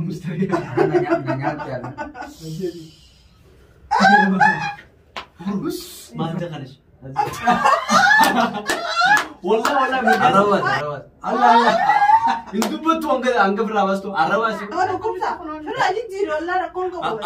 mustariyaa. Nyaata yaala. ما دخلش والله Arrawat. الله انتو بتو انك في رابستو الرواس أنا كم ساعة شنو أجي تجيري ولا ركون كبر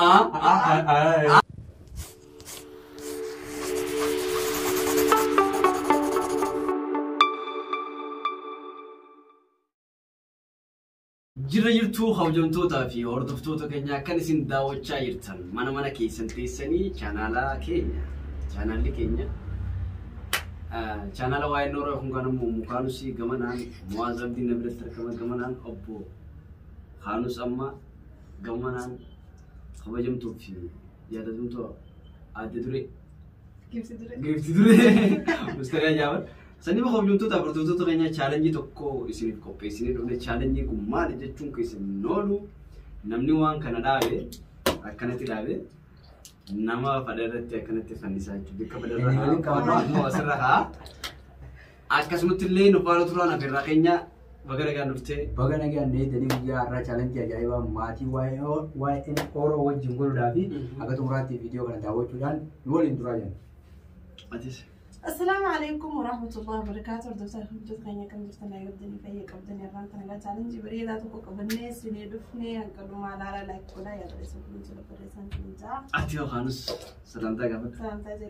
جرا يرتو خوجمتو تافي هردفتو تو كنيا كان سين داوچا يرتن mana كيسن تيسني channel كينيا channel واي نورو خنغان مكانوسي غمنان موازب دي نبرت تركما غمنان ابو خانوس اما غمنان خوجمتو في يادمتو اددري كيف تدري مستريا جاور سني بخوجمتو تابرتو تو كنيا challenge tokko isinif qopheessine dole challenge kun maal jechuun keessan noolu namni waan kana dhaabe akkanatti dhaabe nama fadarratti akkanatti fannisaa jechuudha bikka fadarraa moo asirra haa akkasumatti illee nu faana turaan afirraa keenya bagaragaan dhuftee Baganagaan neetanii guyyaa har'a challenge ajaa'ibaa maatii waa'ee Oromoo wajjin godhuudhaa fi akka xumuraatti viidiyoo kana daawwachuudhaan nu waliin turaa jiran. atis السلام عليكم ورحمة الله وبركاته. ردوسا خبجت خانيا كم جفتنا يقدني فهي قبضني الران كنا challenge بريدة تكو قبلني سني دفني هنقولوا ما لا لايك ولا يا رئيس الكل جل بريسان كنجا. اتيو خانوس سلامتا قبل سلام تاجي.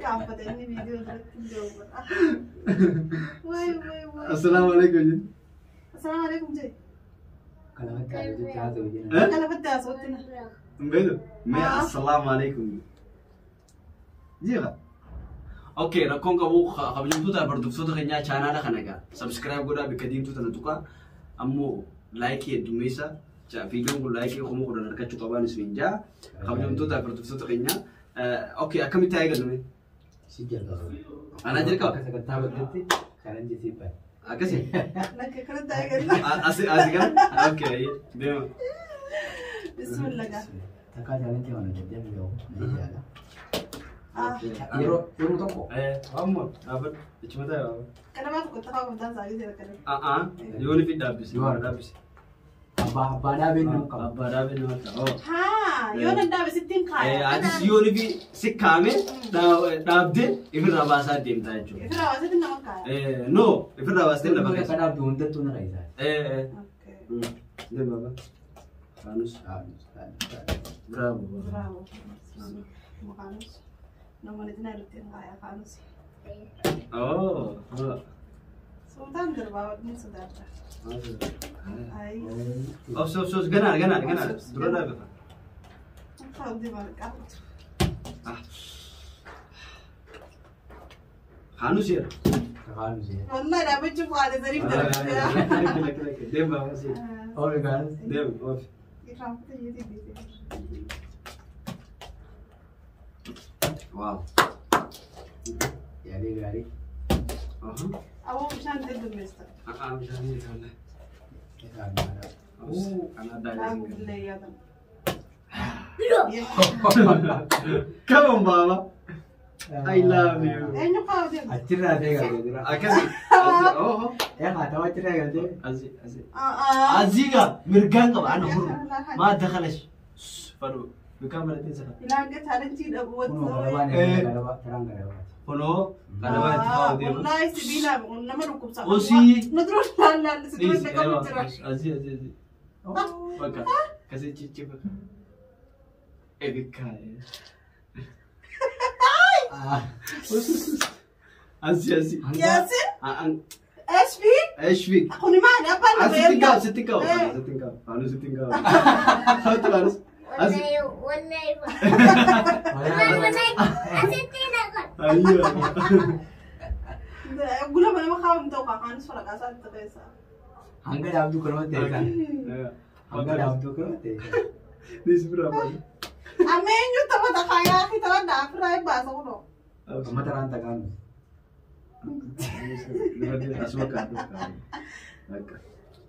كم فتني فيديو ده اليوم. واي. السلام عليكم جد السلام عليكم جي. Kalau kita ada jatuh begini. أنا بدي أصوتنا. مبيدو ما السلام عليكم جيغا اوكي ركون كابو خبجمتو تابردفتو تخنيا channel خناغا سبسكرايب غودا بكديمتو تنتوكا امو لايك يدميسا فيديو كو لايك يقومو كو نركچو قبان سوينجا خبجمتو تابردفتو تخنيا اوكي اكمي تايغا نمي Sijil kau. انا جركا Kata tahu nanti challenge siapa? اكسي لك كنت تايغا. اسي كان اوكي ديما بسم الله. Takkan challenge mana jadi beliau. Dia ada. Iro toko. امو ابد اتشمتا كنا ما كنت تخاف دان ساعي زي كده. يوني في دابس دابس Abah dah bina kau. ابدا بنوتا ها يوم ده بستين كايا. عادي يوني في سكامه دابدي يفرا باسا ديم تاجو إفرا واسد إنه كايا. نو يفرا باسا ديم Kalau kada diundur tu nak isa. أوكي. ده بابا خانوس برافو برافو. مخانوس. نوما نتنا رتين كايا خانوس. اوه سلطان دربا ودني سدارتا. أي. اوس غنا درونا بقى خاودي مالك أخذ. خانوس يا Kalau sih. والله لا بتشوف هذا زريب دربا. كده ديم بابا سي Oh kan. ديم اوف يفهم تيجي تيجي. واو Jadi gari. أبو مشان تدل مستر. مش عارف والله Kita ada. انا لا دايس أقول لي يا دم. كم بابا I love you أين قاودي؟ Acira ada gari. اكسي اوه Kata acira gari. ازي ازيغا مرغان قبا انا حر ما دخلش فرو بكامل تنسى إلا أنت تالنتي أبو Kuno kalau وتسوي. bani kalau terang kalau. هنو انا ما تفاوضي والله سبيلا ونما نكب ساق. اوسي ندرس لا سكون بليز نكمل ترى. ازي بقى كسي تشي بقى ابيكاي ازي ياسين إيش في؟ ايش فيك أخوني ما أنا أبغى ستين كاو انا ستين كاو هات خلاص ازي ايوه أقول لهم أنا ما خاف متوقع خانس فرق أساس تقيسا. Angga dah tu kalau teh. Angga dah tu kalau teh. ليش برافو أمين جو تبغى تخيل أخي ترى دافع راي باس أقوله. Kamu terang tekan. اسمع كده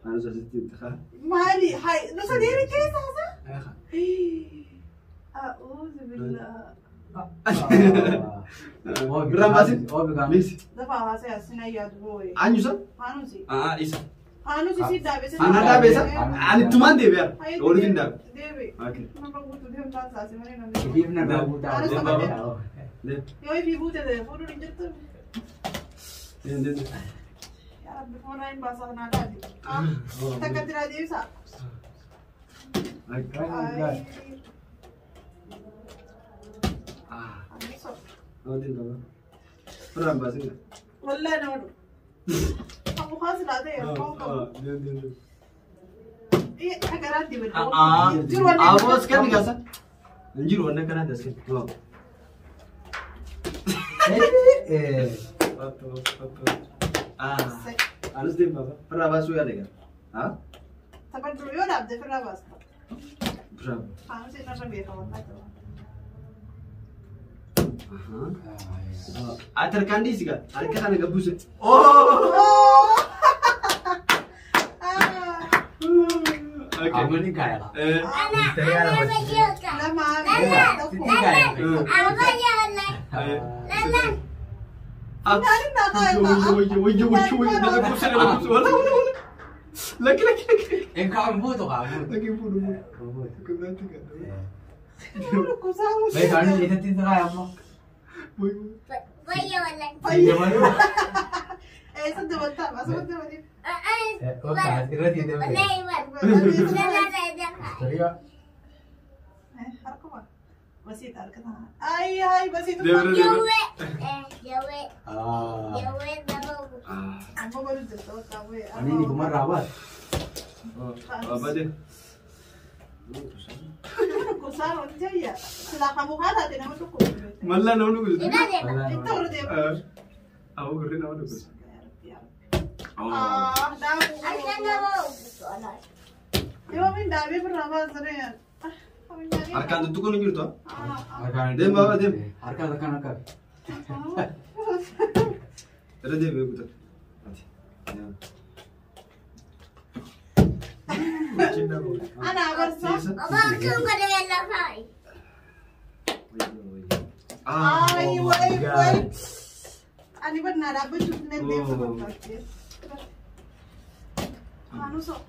انا ستين تخيل مالي هاي نصديري كيس هذا؟ أعوذ بالله. Ramasi. Please. Dafa hawasa yasina yaduwe. Anyusa? Hanusi. Isa. Hanusi si dabe. Anada besa. Ani tuman debe yar. Olivin dabe. Debe. Okay. Mama butu dem ta sa se mane na. If na buta. Yo ifi bute de fodo rinjatto. Den. Ya rabbi fona in basa na dadi. Ah. Takatira de sa. Okay. Oh, din baba. Ramasi. Wallahi na wadu. Kamu khasi la de ya ko. Den. Eh agarat di bedo. Avos kan gasa. Anjiru wanna kana da sai. Oh. Anus din baba. Rabasu ya lega. Ha? Tapadru yo dab de rabas. Bravo. Hanusi na rabi ka wallahi. Atar kandi siga. Arka kana gabuse. Oh. Okay. Amani kaya ka. Mustariyaa na bachchi. Lama. Titi kaya. Nani na kaya. Laki. Engkau buto ka. Laki puro. Ano ko sa mo. May kani ito titi kaya mo. Vaya wala. Sige mo. Eh sa dewata, masuk dewata. Okay, tira titi mo. Wala iwan. Mustariyaa. Harko ba? Basit harka na. Ay, basit. Debre. Yawe. Ah. Yawe daw. Amo ba rin dito? Kawe. Ani ni kumar rawat. Apa deh? Kusaro jaya. Sila kamu kada naman to ko. Malla na uno gusto. Ina de. Ito ro de. Ako guri na uno gusto. Ah, daw. Asa na mo. Yo min dabe berapa sare. Arkan tu ko ngiru to? Arkan Dem baba dem. Arkan arkan arkan. Era de be gusto. Ana barsa. Aba kan ko de la fai. Ay, wait. Ani ba na dapat chutne de ko. Ano so?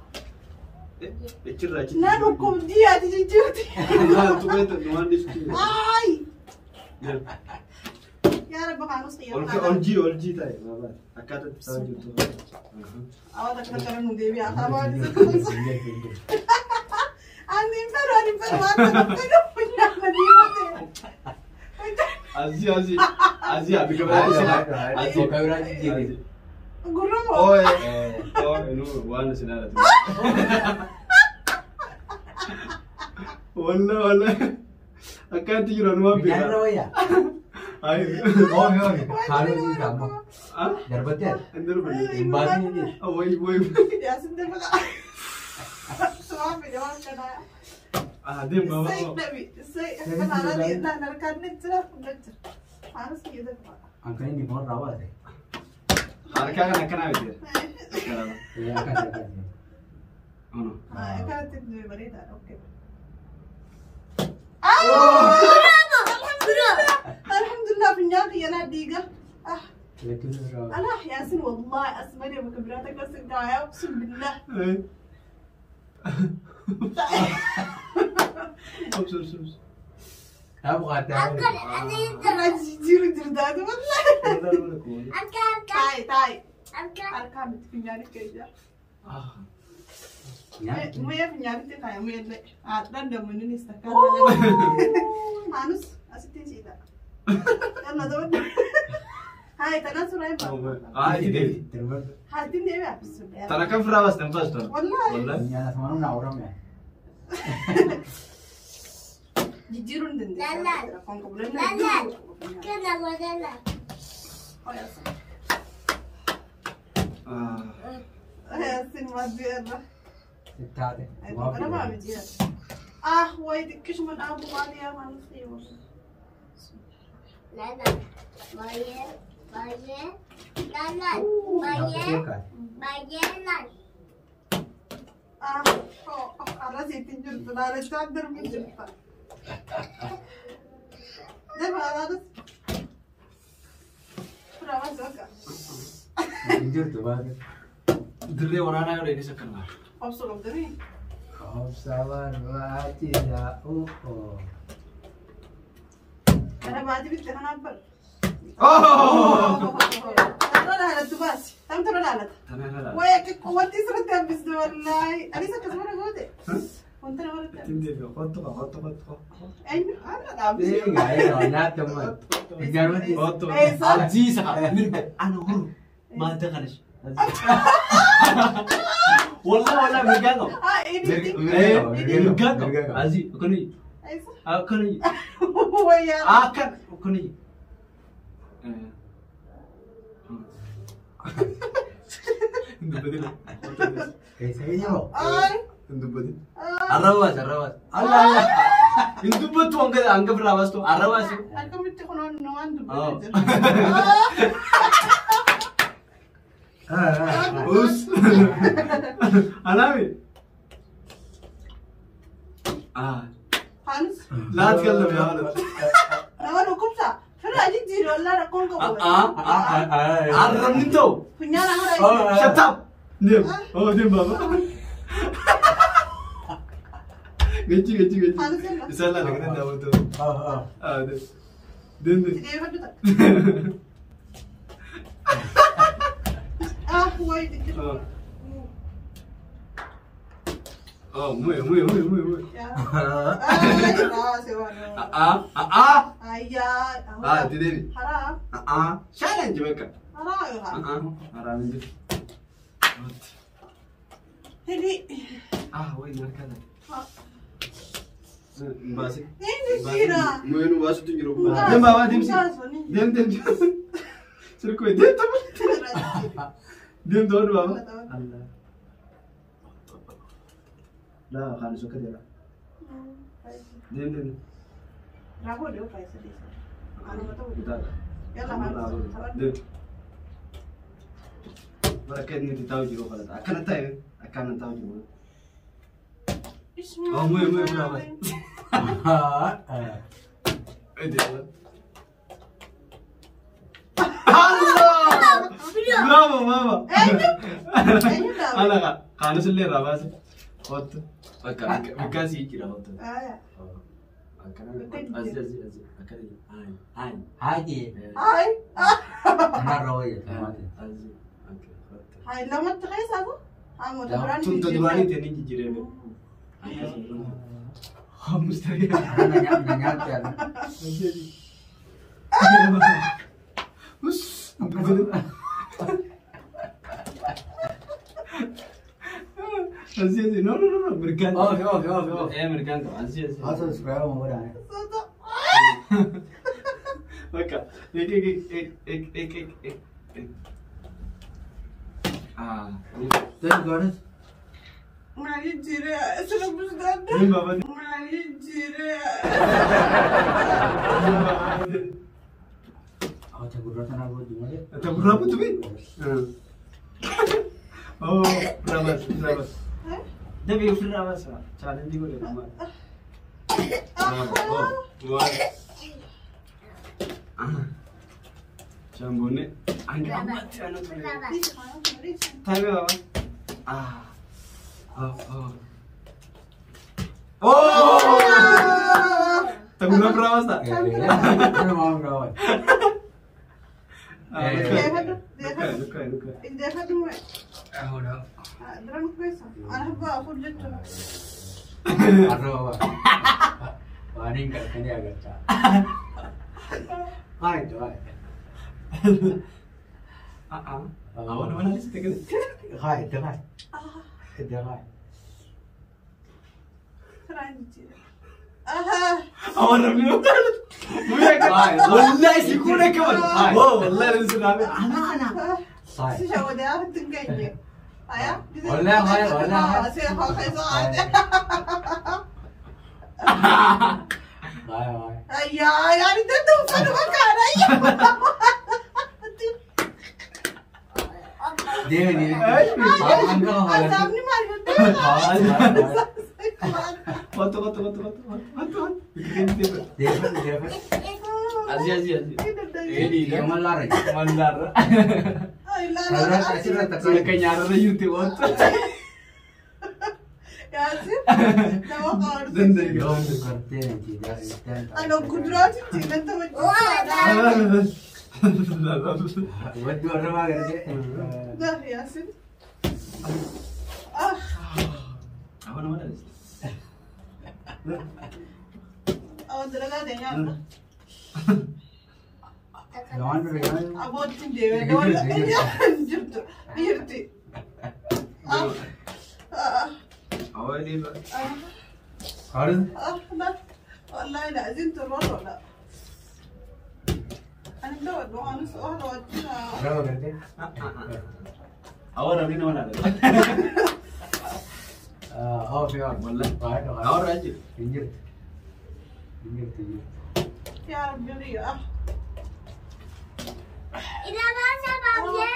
Echira. Nanu ko dia di juti. Na tu beto no andi sti. Ay. Yara ba kanu siya. Olji tai baba. Akata tahu tu. Awak tak kena nu dewi atau Ani pero mata pero punya Azi abi kabra Azi kabra ji. Guru mo. Oh no one sinara tu. Wala. Akan tu juran wa Biar lo ya. Ay. Oh yo. Kalau ji kamu. Ah? Darbatnya. Andar bani. Imbasi ni. Woi. Ya sudah baka. Suami jawab kana. Dem baba. Saya kenal dia narkan ni cerah punya. Harus kita. Angkat ini mau rawat deh. Harka kan akan ada dia. Ya kan. Oh no. Kan tidak berita. Okey. Alhamdulillah punya dia nak diga. Alah Yasin wallahi asmani makbiratak asdaya uqsim billah. Sus. Kamu kata. Angkat ada Ana jijir dadu wallahi. angkat. Tai. Angkat. Arkam punya ni kerja. Ya. Muya punya ni kayak muya le. Dan dah menuni stakar. Manus asitin sida. Yalla dawad. Hai tanah surai ba. Ini. Terus. Hatin dewi habis. Tanah kan firawas tempat tu. Wallahi. Ya sama mana orang ya. Jijirun din. Lalat. Kung kabulan na. Lalat. Kena wala. Oh Yasin. Ah. Yasin madiyar. Kita deh. Ay, ano ba madiyar? Wait, kish man abu bali ya manus niyo. Lalat. Baye. Lalat. Baye lan. Aras itin jurtu. Lalat sadar mo jurtu. Injur tuh banget. Dirree waraanaa yoo dheedhisa kan laala. Obsu qabdanii. Sabar tidak. Kana baati bitti kana abbar. Oh! Tanto laalatu baasi. Tanto laalata. Tanaa laala. Waya wanti sirriitti hambisne wallaahi. Anis akkasuma goote. Wanta nama irratti hambisne. Tindeebi'a qottu Eenyu? Haala dhaabisee. Nyaata maal? Ijaarratti. qottu. Eessa? Aziisa mirga ana huru maata kanas. Wallah mirgaan qaba. Mirgaan qaba. Azii akkanii. Eessa? Akkanii. Wayyaa. Akkan akkanii. Dubbatina. Keessa eenyu? Ay. Dubbatina. Arrabaas. Allah. Hin dubbattu hanga biraa baastu arrabaas. Akkamitti kunoon waan dubbatee Us. Anami. Hans. Laat kallam yaa. Nama dhukkubsa. Firaa jijjiirri wallaa rakkoon qabu. Arrabni ta'u. Funyaan amara. Shut up. Deem. Deem baba. Gachi. Isaan laala kan daawwatu. Deem. Sidee fadduta. Wait. Muy. Tidebi. Haram. Challenge mereka. Haram. Ini. Jadi. Woi mereka dah. Basi. Ini sira. Mau nu basu tu jeruk. Dem bawa dem sih. Dem. Suruh kau dem tu. Dem tu bawa. Allah. Dah kan suka dia. Dem. Ragu dia paisa dia. Anu betul. Kita. Ya lah. Dem. Mereka ni tahu jeruk kalau tak. Akan tahu jeruk. Oh, muy bravo. Allah! Bravo, mama. Anak, kamu sulit rabas. Hot. Bukan sih kira hot. Azi. Hai. Narawa ya. Azi. Hai, lama terus aku. Kamu Tuh berani tenin jijirin. Mustariyaa. Nyaata. Us. Aziz, no, mereka. Oke. Mereka tu, Aziz. Asal subscribe mau dah. Maka, ek. Terus ganas. Mari jira, selebus dada. Ini bapak. Mari jira. Caburan aku di mana? Caburan apa tu, Bi? Oh, berabas. Dia biar berabas, challenge juga dia nama. Buat. Jambone, angkat mati anu tu. Tapi apa? Caburan berabas tak? Mana mau berabas? Luka. Indah hadu me. Udah. Dran kuesa. Arba aku jatuh. Arba. Warning kat sini agak cak. Hai tu hai. Awak mana list tekan? Hai tu hai. Itu hai. Mari jira. Awak nak minum? Mulia kan? Wallahi si kuda kawan. Oh, wallahi ni sudah. Anak. Hai. Si siapa dia tinggalnya? Ayah? Wallahi. Saya hak saya sahaja. Hai. Ayah, ini tu pada makan ayah. Dia ni. Angkat apa? Asam ni mari tu. Foto. Bikin dia. Dia. Aziz. Ini Yang malar aja. mandar. Ay, Kalau kasih rata Saya kenyara na YouTube auto. Yasin, nama kau. Zende. Yang itu kerja nanti dari dan. Ano kudrat sih, nanti macam. Buat dua orang kerja. Dah Yasin. Apa namanya? Oh, terlalu ada yang. Lawan berjalan. Abot sendiri, doang aja. Jumpa, birti. Awal ini lah. Harus. Nah, والله لازم تروح ولا أنا بدور لو أنا سؤال وأنا Berapa kerja? Awal ini mana? Oh, siapa? Wallah. Awal. Awal aja. Pinjir. Pinjir. يا رب يا Ida bahasa babi.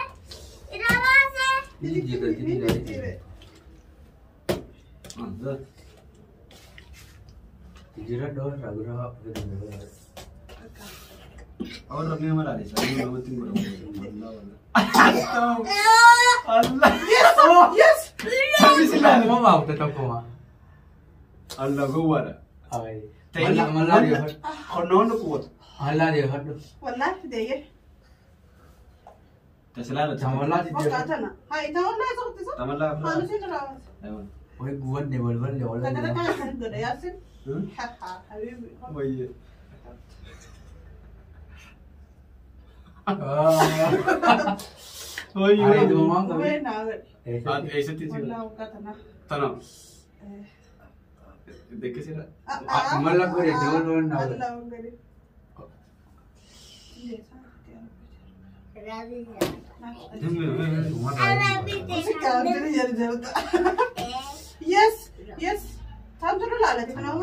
Ida bahasa. Pinjir dari. Mantap. Pinjir dong, ragu. Awal ini mana? Saya ini bawa tinggal. Allah. Yes. Habis lah. Kamu mau tetap koma. Allah gua ada. Ay. Malah dia. Konon kuat. Allah dia hadu. والله ديه Terserah. Malah dia. وقعتنا هاي تمام لا تغطي صح Tamanlah. أنا سيد راس Ayo. Oi gua deh bal ya Allah. أنا كان هندر ياسين Hmm? حبيبي Oh iya. Oh iya. Hari itu mau kami. وين ناقل Saya sih والله وقعتنا tanam. Dekat sini. Malah gue dia dulu nak. الله وقري يس يس تنظر لا لا تكلم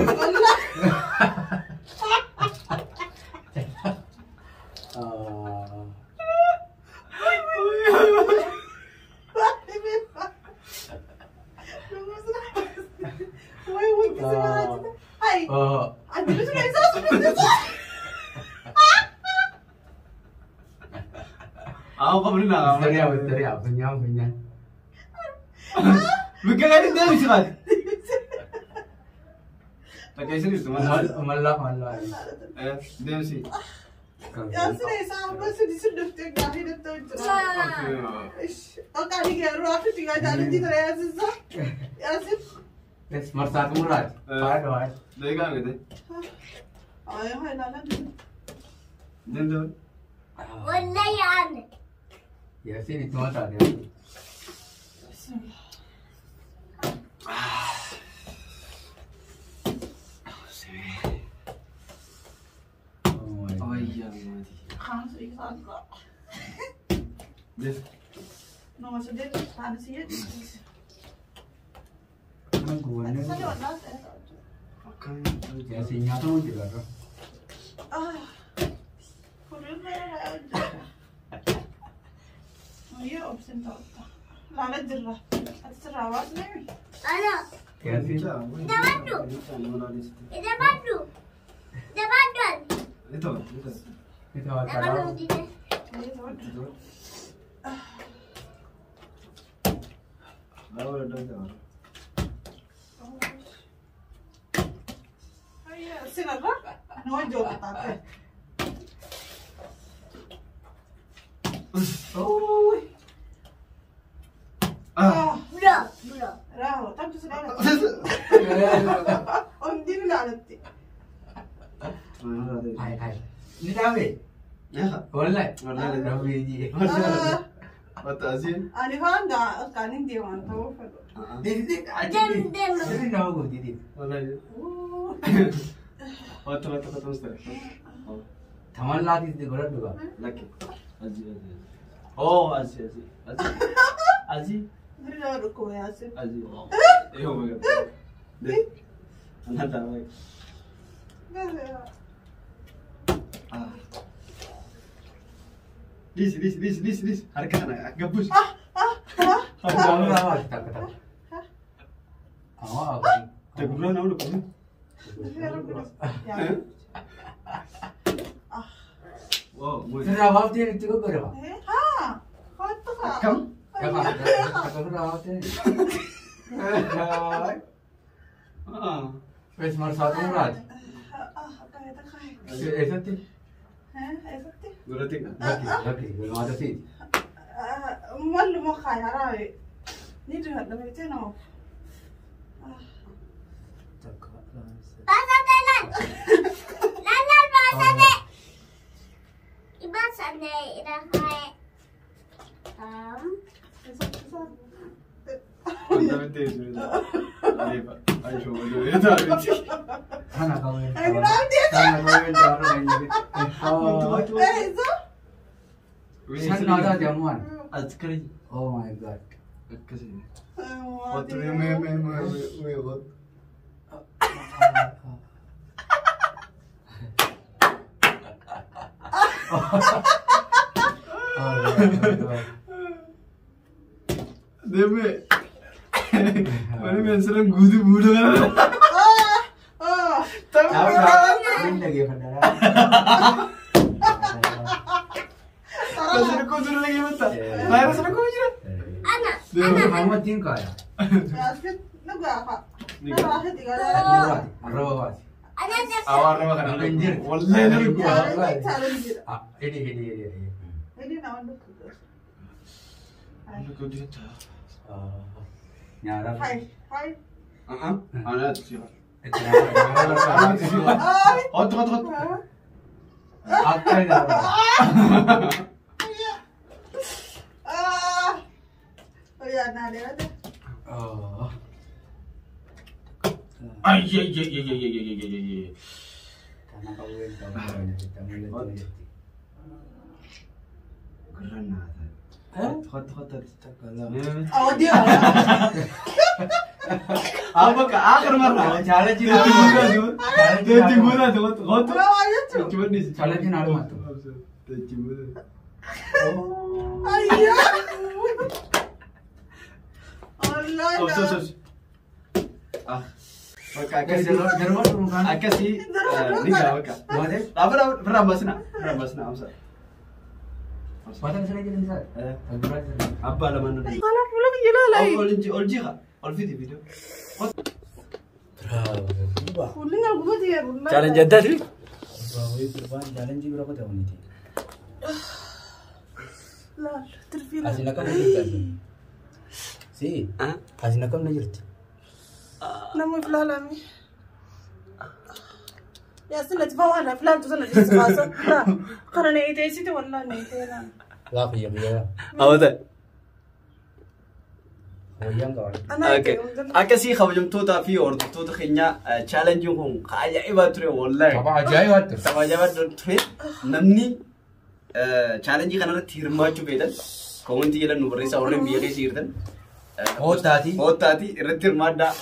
والله هاي عندي مثل احساس Aku kamu nak. Mustariyaa, punya. Bukan ada dia mesti kan. Tak kaya serius tu mana? Malah. Dia mesti. يا سيدي صاحب بس دي سدفتك قاعدين التوجه ايش قاعد يقرا روح تيجي على دي ترى يا زيزا يا زيد Let's masak murad. Pai. Dia kan gitu. هاي هاي لا لا Dia tu. والله يعني. Ya sini cuma tak dia. بسم الله Oh iya mati. خمس إيقاظ Dia. نو سديت خمس يد Kan gua ni. سنة ولا Makan. Ya sinya tu juga. كلنا هي أوبسن توتا لا لا درة السرعة واسمعي أنا. Ya sini. Ida bantu. Ida bantu. Ida bantu. Itu. Kita Ida tahu. bantu dia. هي توجه Baru ada dah. هي سنة الرابعة أنا وين جو قطعت أوه Bro. راهو تبدو سنة أمدي ولا عدتي Hai. Ini tahu. Ya. Wallah. Wallah. Dah biji. Mata asin. أنا فان كان عندي وأنا توفى Didi aja. Dem. Jadi tahu gua Didi. Wallahi. Mata kata mustari. Oh. Taman lagi di berat juga. Laki. Azi. Oh, azi. Azi. درنا ركوب يا سيد Azi. Iyo baga. Deh. Anak tahu. Ah. Dis. Harga anak gabus. Tahu lah, tak. Awak. Teguran awak lu. يا رب يا Sirraa baaftee itti goggoodha. Haa. Kottu haa. Akkam? Sirraa baaftee. Wes marsaatu muraati. Eessatti? Eessatti? Duratti. Lakki maata siiti. Mallu moo khayaraawe. Ni dura dhameetee noo. Basate lan. Lan basate. Ibasane ida hai. Fundamental is I show you it. Kana kawin. Ay, grabe. Kana kawin tayo Eh, so? San nada jamuan. Askari. Oh my god. Kasi. What do you what? Deme. Mane mensaran gudu budu kan. Ini lagi pandara. Kasih aku suruh lagi mata. Bayar suruh aku aja. Ana. Deme kamu tinggal ya. Asket nagaka. Narahat igala. Murah. Arwah. Ana Awar nama kan. Anjir. Wallahi ni. Challenge. Ini. Ini naman dulu. Aku dia tak. Nyara. Hai. Anak siapa? Nyara. Hot. Apa nyara? Oh ya, nah dia ada. Oh. Ay. Karena kawin kita mulai. Granada. Hot. Oh dia. Apa ke akhir marah? Challenge ini Hot. Berapa tu? Cuma ni. Challenge ini ada matu. Ayah. Allah. Akasi ni gawaka. Berapa basna? Amsa. Patang sana jalan sana. Abba la manu ni. Kalau pulang gila lagi. Oljiha. Video. Pulang aku dia pulang. Challenge ada tu. Challenge berapa tahun ini? Lah, terfil. Asina kamu cerita si. Asina kamu cerita. Nama Flalami. Ya sila tfawana Flan tu sana disfasa. Lah, karena ni itu sih tu wallah ni itu lah. Lah ya. Awak Yang kawan. Okay. Akasi khawjumtoota fi ordoftoota keenya challenge kun ajaa'iba ture wallahi. Ajaa'iba ture. Namni challenge kanarratti hirmaachuu fedhan comment jedhan nu barreessaa warreen biyya keessa jirtan. Hootaati irratti hirmaadhaa.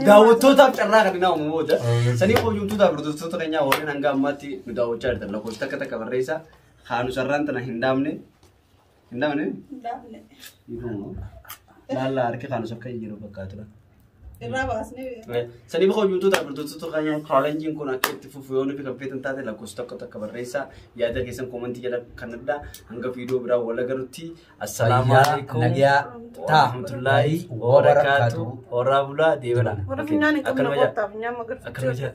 Daawwattootaaf carraa kan nama uumamoota. Sanii khawjumtootaaf ordoftoota keenya warreen hanga ammaatti nu daawwachaa jirtan lakkoofsa takka barreessaa. Haanu sarraan tana hin daamne. Lala harki kan usap kayak jero bakatula. Irabas ni. Sani bako juntu tak bertutu kanya challenge kun aktif fufuyo ni pikapetan tadi la kosta kota kabaresa ya ada kesan komenti jada Kanada hangga video bra wala garuti. Assalamualaikum warahmatullahi wabarakatuh. Ora bula devana. Orang punya ni kamu nak buat apa? Punya mager. Akan aja.